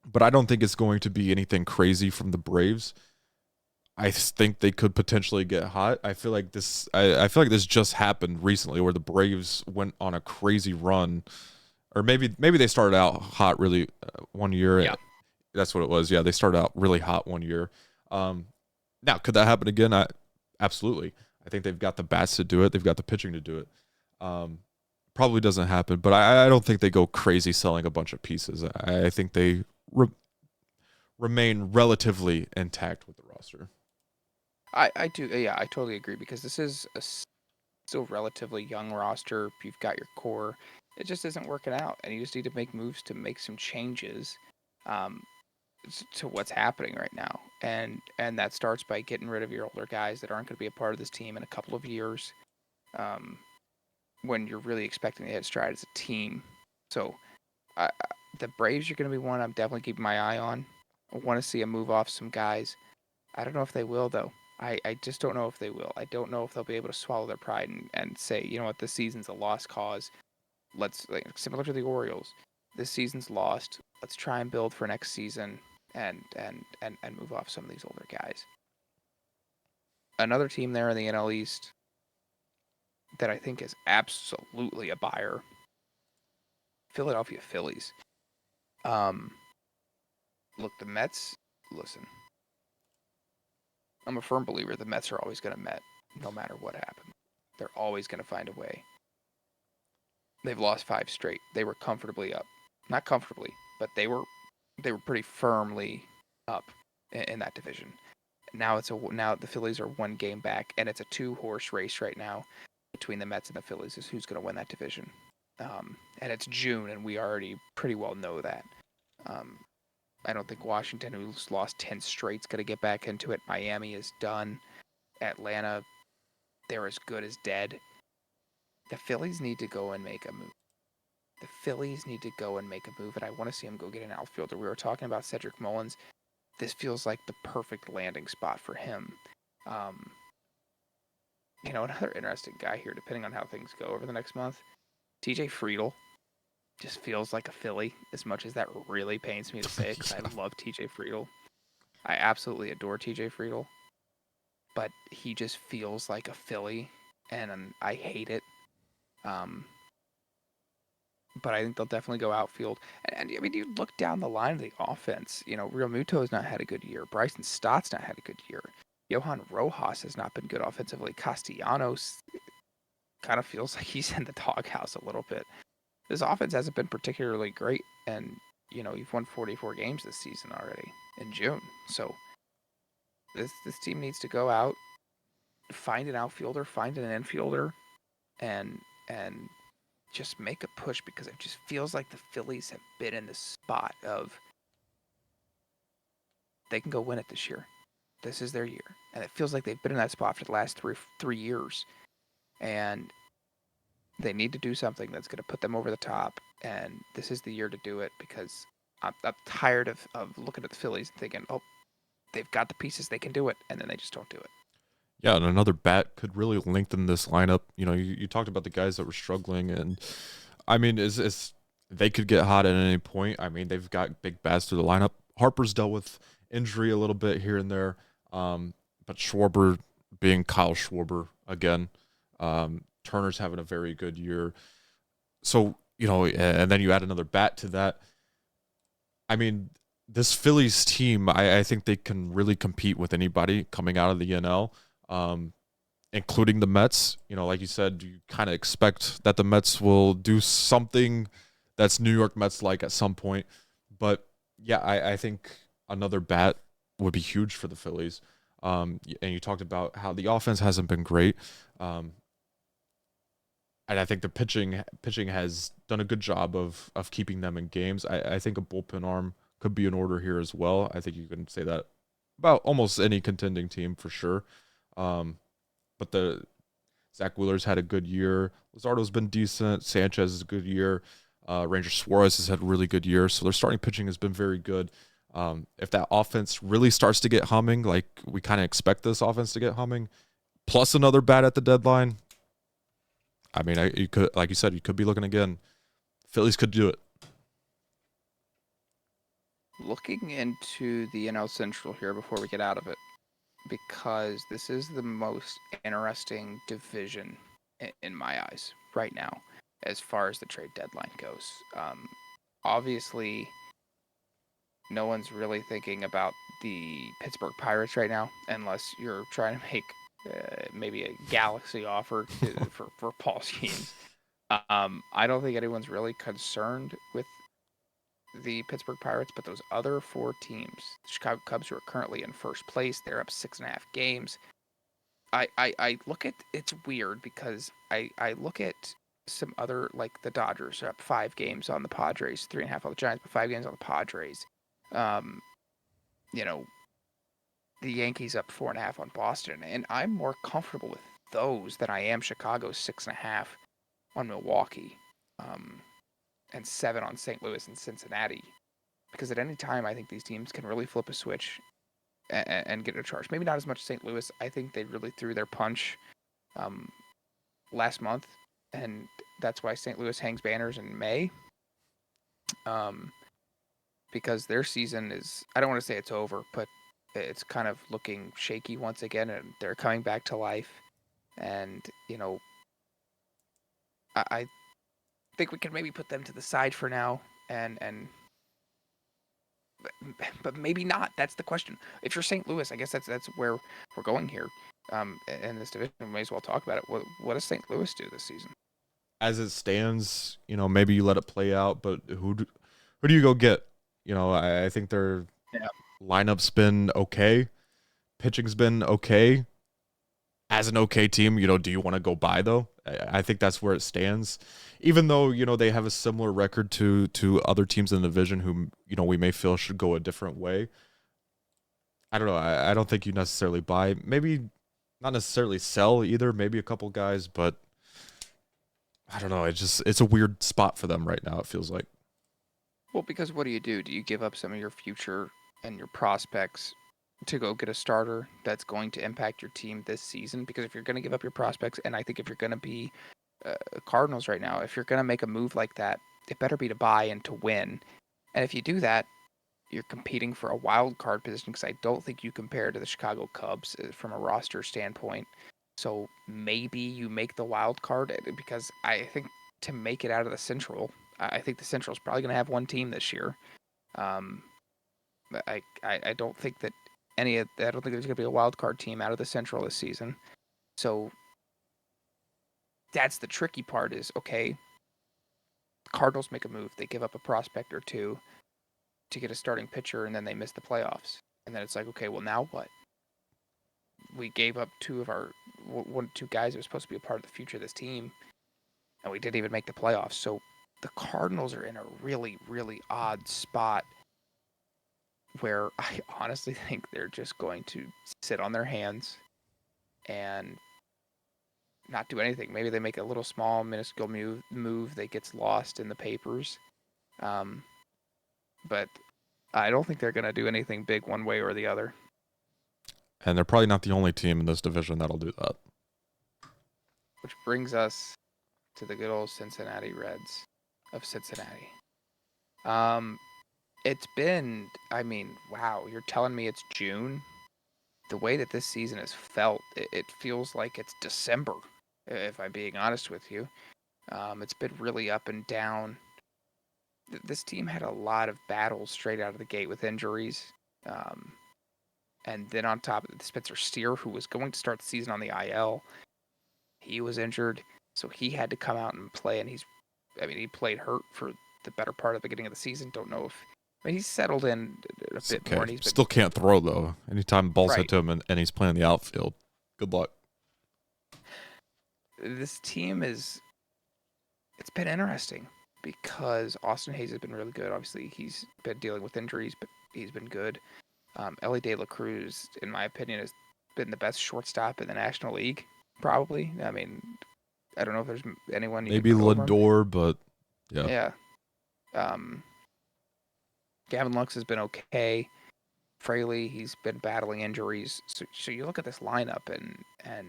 But I don't think it's going to be anything crazy from the Braves. I think they could potentially get hot. I feel like this. I feel like this just happened recently, where the Braves went on a crazy run, or maybe they started out hot really one year. Yeah. That's what it was. Yeah, they started out really hot one year. Um, Now, could that happen again? Absolutely. I think they've got the bats to do it. They've got the pitching to do it. Probably doesn't happen, but I don't think they go crazy selling a bunch of pieces. I think they remain relatively intact with the roster. I do. Yeah, I totally agree because this is still relatively young roster. You've got your core. It just isn't working out, and you just need to make moves to make some changes um, to what's happening right now. And that starts by getting rid of your older guys that aren't going to be a part of this team in a couple of years. Um, when you're really expecting to hit stride as a team. So the Braves are going to be one I'm definitely keeping my eye on. I want to see a move off some guys. I don't know if they will, though. I just don't know if they will. I don't know if they'll be able to swallow their pride and say, you know what, this season's a lost cause. Let's, like, similar to the Orioles, this season's lost. Let's try and build for next season and move off some of these older guys. Another team there in the NL East that I think is absolutely a buyer, Philadelphia Phillies. Um, Look, the Mets. Listen, I'm a firm believer the Mets are always going to Met, no matter what happens. They're always going to find a way. They've lost 5 straight. They were comfortably up, not comfortably, but they were pretty firmly up in that division. Now now the Phillies are 1 game back, and it's a 2-horse race right now between the Mets and the Phillies is who's going to win that division. And it's June, and we already pretty well know that. Um, I don't think Washington, who's lost 10 straight, is going to get back into it. Miami is done. Atlanta, they're as good as dead. The Phillies need to go and make a move. The Phillies need to go and make a move, and I want to see them go get an outfielder. We were talking about Cedric Mullins. This feels like the perfect landing spot for him. Um, another interesting guy here, depending on how things go over the next month, TJ Friedl just feels like a Philly, as much as that really pains me to say it, because I love TJ Friedl. I absolutely adore TJ Friedl, but he just feels like a Philly, and I hate it. But I think they'll definitely go outfield. And I mean, you look down the line of the offense. Real Muto's not had a good year. Bryson Stott's not had a good year. Johan Rojas has not been good offensively. Castellanos kind of feels like he's in the doghouse a little bit. This offense hasn't been particularly great, and you've won 44 games this season already in June. So this team needs to go out, find an outfielder, find an infielder, and just make a push, because it just feels like the Phillies have been in the spot of they can go win it this year. This is their year, and it feels like they've been in that spot for the last three years, and they need to do something that's going to put them over the top. And this is the year to do it, because I'm tired of looking at the Phillies and thinking, oh, they've got the pieces, they can do it, and then they just don't do it. Yeah, and another bat could really lengthen this lineup. You talked about the guys that were struggling, and I mean, is they could get hot at any point. I mean, they've got big bats through the lineup. Harper's dealt with injury a little bit here and there, but Schwarber being Kyle Schwarber again, Turner's having a very good year. So and then you add another bat to that. I mean, this Phillies team, I think they can really compete with anybody coming out of the NL. Including the Mets. Like you said, you kind of expect that the Mets will do something that's New York Mets like at some point. But yeah, I think another bat would be huge for the Phillies. And you talked about how the offense hasn't been great. And I think the pitching has done a good job of keeping them in games. I think a bullpen arm could be in order here as well. I think you can say that about almost any contending team for sure. But the Zach Wheeler's had a good year. Luzardo's been decent. Sanchez is a good year. Ranger Suarez has had a really good year. So their starting pitching has been very good. If that offense really starts to get humming, like we kind of expect this offense to get humming, plus another bat at the deadline, I mean, you could, like you said, you could be looking again. Phillies could do it. Looking into the NL Central here before we get out of it, because this is the most interesting division in my eyes right now, as far as the trade deadline goes. Obviously, no one's really thinking about the Pittsburgh Pirates right now, unless you're trying to make maybe a galaxy offer for Paul Skeens. I don't think anyone's really concerned with the Pittsburgh Pirates, but those other four teams, the Chicago Cubs, who are currently in first place, they're up 6.5 games. I look at it's weird because I look at some other, like the Dodgers are up 5 games on the Padres, 3.5 on the Giants, but 5 games on the Padres. Um, you know, the Yankees up 4.5 on Boston, and I'm more comfortable with those than I am Chicago's 6.5 on Milwaukee, um, and 7 on St. Louis and Cincinnati. Because at any time, I think these teams can really flip a switch and get a charge. Maybe not as much St. Louis. I think they really threw their punch um, last month, and that's why St. Louis hangs banners in May. Um, because their season is, I don't want to say it's over, but it's kind of looking shaky once again, and they're coming back to life. And, I think we can maybe put them to the side for now, and but maybe not. That's the question. If you're St. Louis, I guess that's where we're going here. In this division, we may as well talk about it. What does St. Louis do this season? As it stands, maybe you let it play out, but who do you go get? I think their Yeah. lineup's been okay. Pitching's been okay. As an okay team, do you want to go buy though? I think that's where it stands. Even though they have a similar record to other teams in the division who we may feel should go a different way. I don't know. I don't think you necessarily buy. Maybe not necessarily sell either. Maybe a couple guys, but I don't know. It's a weird spot for them right now. It feels like. Well, because what do? Do you give up some of your future and your prospects to go get a starter that's going to impact your team this season? Because if you're going to give up your prospects, and I think if you're going to be Cardinals right now, if you're going to make a move like that, it better be to buy and to win. And if you do that, you're competing for a wild card position, because I don't think you compare to the Chicago Cubs from a roster standpoint. So maybe you make the wild card, because I think to make it out of the Central, I think the Central is probably going to have one team this year. Um, I don't think that I don't think there's going to be a wild card team out of the Central this season. So that's the tricky part. Is okay. The Cardinals make a move. They give up a prospect or two to get a starting pitcher, and then they miss the playoffs. And then it's like, okay, well, now what? We gave up two guys that were supposed to be a part of the future of this team, and we didn't even make the playoffs. So the Cardinals are in a really, really odd spot where I honestly think they're just going to sit on their hands and not do anything. Maybe they make a little small, minuscule move that gets lost in the papers. But I don't think they're going to do anything big one way or the other. And they're probably not the only team in this division that'll do that. Which brings us to the good old Cincinnati Reds of Cincinnati. Um, it's been, I mean, wow, you're telling me it's June? The way that this season has felt, it feels like it's December, if I'm being honest with you. It's been really up and down. This team had a lot of battles straight out of the gate with injuries. Um, and then on top of it, Spencer Steer, who was going to start the season on the IL, he was injured. So he had to come out and play. And he played hurt for the better part of the beginning of the season. Don't know if, he's settled in a It's bit more. okay. And he's been Still can't throw, though. Anytime balls hit right. to him and he's playing the outfield, good luck. This team it's been interesting because Austin Hayes has been really good. Obviously, he's been dealing with injuries, but he's been good. Ellie De La Cruz, in my opinion, has been the best shortstop in the National League, probably. I mean, I don't know if there's anyone you can Maybe put over him. Lindor, but yeah. Yeah. Gavin Lux has been okay. Fraley, he's been battling injuries. So you look at this lineup, and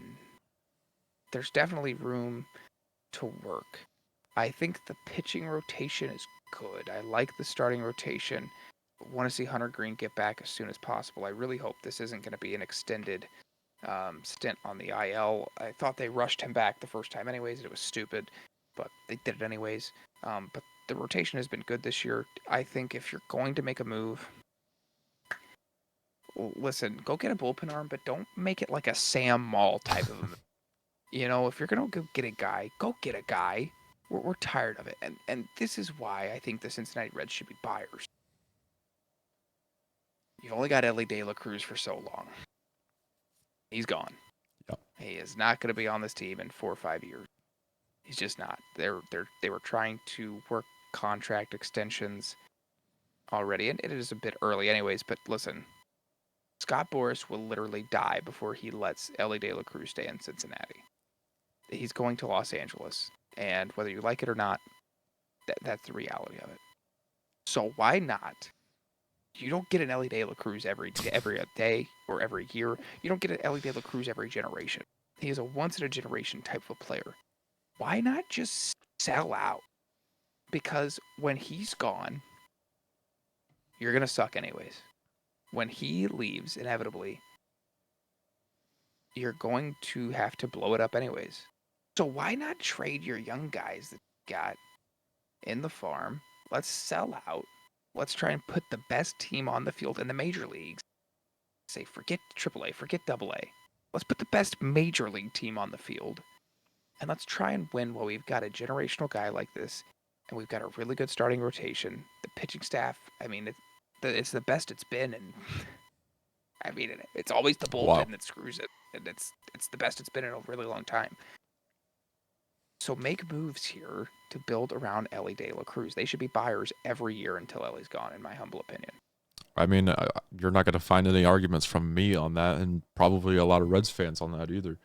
there's definitely room to work. I think the pitching rotation is good. I like the starting rotation. Want to see Hunter Green get back as soon as possible. I really hope this isn't going to be an extended stint on the IL. I thought they rushed him back the first time, anyways. It was stupid, but they did it anyways. But the rotation has been good this year. I think if you're going to make a move, listen, go get a bullpen arm, but don't make it like a Sam Maul type of a move. If you're going to go get a guy, go get a guy. We're tired of it. And this is why I think the Cincinnati Reds should be buyers. You've only got Ellie De La Cruz for so long. He's gone. Yep. He is not going to be on this team in 4 or 5 years. He's just not. They were trying to work contract extensions already, and it is a bit early anyways, but listen, Scott Boras will literally die before he lets Ellie De La Cruz stay in Cincinnati. He's going to Los Angeles, and whether you like it or not, that's the reality of it. So why not? You don't get an Ellie De La Cruz every day or every year. You don't get an Ellie De La Cruz every generation. He is a once-in-a-generation type of player. Why not just sell out? Because when he's gone, you're going to suck anyways. When he leaves, inevitably, you're going to have to blow it up anyways. So why not trade your young guys that you got in the farm? Let's sell out. Let's try and put the best team on the field in the major leagues. Say, forget AAA, forget AA. Let's put the best major league team on the field. And let's try and win while we've got a generational guy like this. And we've got a really good starting rotation. The pitching staff, I mean, it's the best it's been. And I mean, it's always the bullpen that screws it. And it's the best it's been in a really long time. So make moves here to build around Ellie De La Cruz. They should be buyers every year until Ellie's gone, in my humble opinion. I mean, you're not going to find any arguments from me on that, and probably a lot of Reds fans on that either.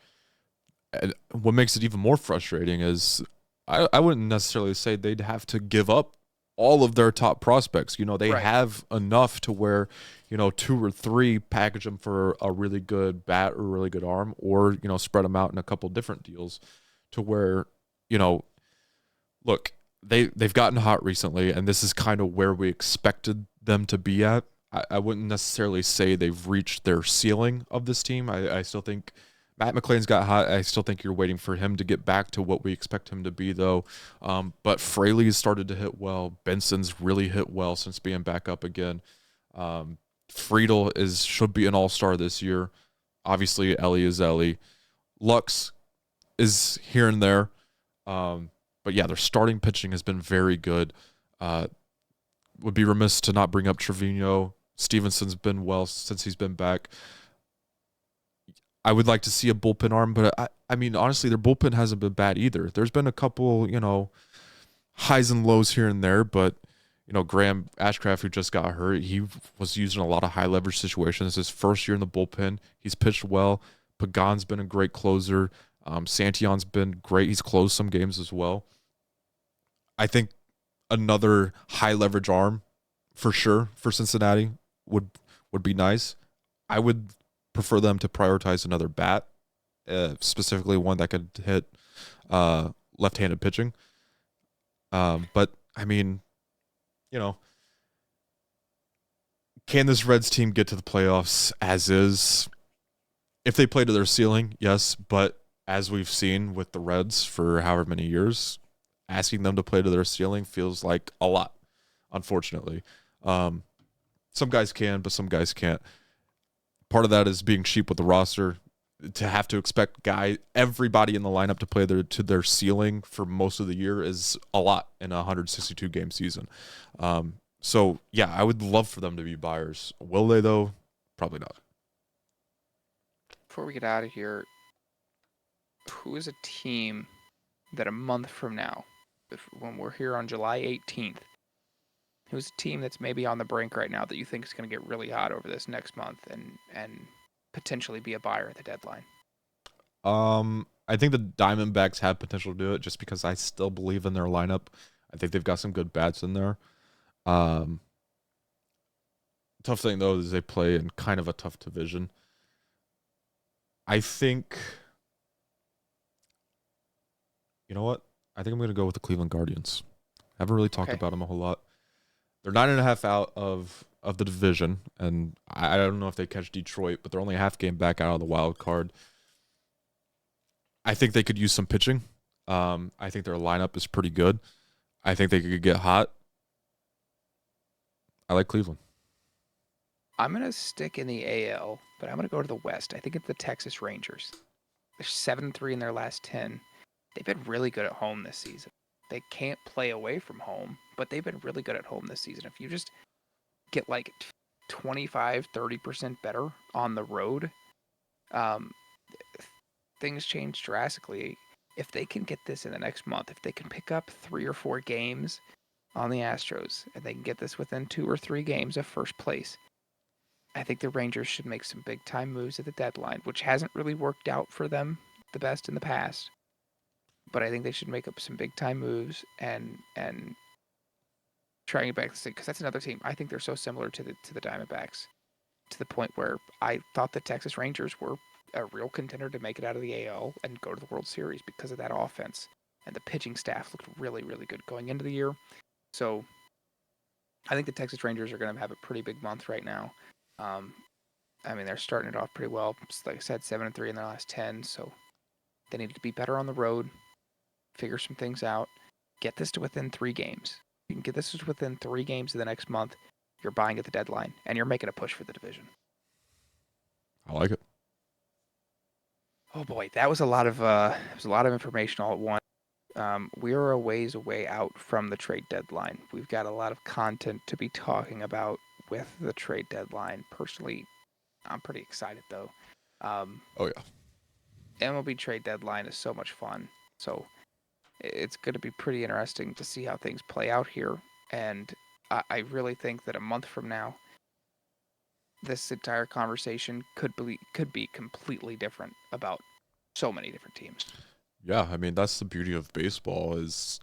And what makes it even more frustrating is I wouldn't necessarily say they'd have to give up all of their top prospects. They have enough to where, 2 or 3 package them for a really good bat or really good arm, or, spread them out in a couple different deals to where, look, they've gotten hot recently, and this is kind of where we expected them to be at. I wouldn't necessarily say they've reached their ceiling of this team. I still think Matt McLain's got hot. I still think you're waiting for him to get back to what we expect him to be, though. But Fraley's started to hit well. Benson's really hit well since being back up again. Friedel should be an all-star this year. Obviously, Ellie is Ellie. Lux is here and there. But yeah, their starting pitching has been very good. Would be remiss to not bring up Trevino. Stevenson's been well since he's been back. I would like to see a bullpen arm, but I mean, honestly, their bullpen hasn't been bad either. There's been a couple, highs and lows here and there, but, Graham Ashcraft, who just got hurt, he was used in a lot of high leverage situations. His first year in the bullpen, he's pitched well. Pagan's been a great closer. Santion's been great. He's closed some games as well. I think another high leverage arm for sure for Cincinnati would be nice. I would prefer them to prioritize another bat, specifically one that could hit left-handed pitching. But I mean, you know, can this Reds team get to the playoffs as is? If they play to their ceiling, yes. But as we've seen with the Reds for however many years, asking them to play to their ceiling feels like a lot, unfortunately. Some guys can, but some guys can't. Part of that is being cheap with the roster. To have to expect everybody in the lineup to play to their ceiling for most of the year is a lot in a 162 game season. So yeah, I would love for them to be buyers. Will they though? Probably not. Before we get out of here, who is a team that a month from now, when we're here on July 18th, who's a team that's maybe on the brink right now that you think is going to get really hot over this next month and potentially be a buyer at the deadline? I think the Diamondbacks have potential to do it just because I still believe in their lineup. I think they've got some good bats in there. Tough thing though is they play in kind of a tough division. I think, you know what? I think I'm going to go with the Cleveland Guardians. I haven't really talked about them a whole lot. They're 9.5 out of the division, and I don't know if they catch Detroit, but they're only a half game back out of the wild card. I think they could use some pitching. I think their lineup is pretty good. I think they could get hot. I like Cleveland. I'm going to stick in the AL, but I'm going to go to the West. I think it's the Texas Rangers. They're 7-3 in their last 10. They've been really good at home this season. They can't play away from home, but they've been really good at home this season. If you just get like 25, 30% better on the road, things change drastically. If they can get this in the next month, if they can pick up 3 or 4 games on the Astros, and they can get this within 2 or 3 games of first place, I think the Rangers should make some big-time moves at the deadline, which hasn't really worked out for them the best in the past. But I think they should make up some big-time moves and try and get back to the thing, because that's another team. I think they're so similar to the Diamondbacks, to the point where I thought the Texas Rangers were a real contender to make it out of the AL and go to the World Series because of that offense. And the pitching staff looked really, really good going into the year. So I think the Texas Rangers are going to have a pretty big month right now. I mean, they're starting it off pretty well. Like I said, 7-3 in their last 10. So they need to be better on the road, figure some things out, get this to within 3 games. You can get this to within 3 games of the next month. You're buying at the deadline, and you're making a push for the division. I like it. Oh boy, that was a lot of information all at once. We are a ways away out from the trade deadline. We've got a lot of content to be talking about with the trade deadline. Personally, I'm pretty excited though. Oh yeah. MLB trade deadline is so much fun. So it's going to be pretty interesting to see how things play out here. And I really think that a month from now, this entire conversation could be completely different about so many different teams. Yeah, I mean that's the beauty of baseball is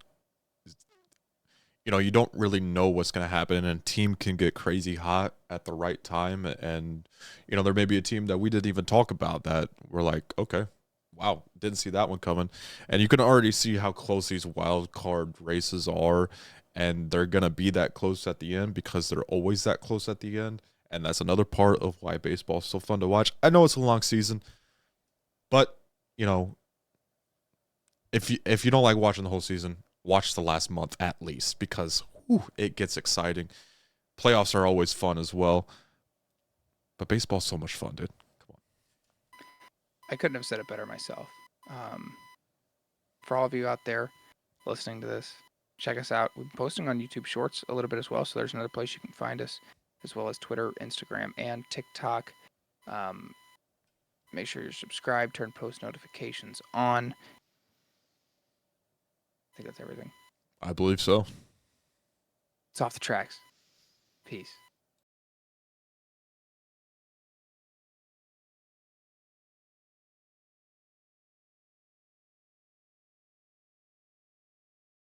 you don't really know what's going to happen, and a team can get crazy hot at the right time, and there may be a team that we didn't even talk about that we're like, okay, wow, didn't see that one coming. And you can already see how close these wild card races are, and they're going to be that close at the end because they're always that close at the end. And that's another part of why baseball is so fun to watch. I know it's a long season, but if you don't like watching the whole season, watch the last month at least, because it gets exciting. Playoffs are always fun as well, but baseball's so much fun, dude. Come on. I couldn't have said it better myself. For all of you out there listening to this, check us out. We've been posting on YouTube Shorts a little bit as well, so there's another place you can find us, as well as Twitter, Instagram, and TikTok. Make sure you're subscribed, turn post notifications on. I think that's everything. I believe so. It's off the tracks. Peace.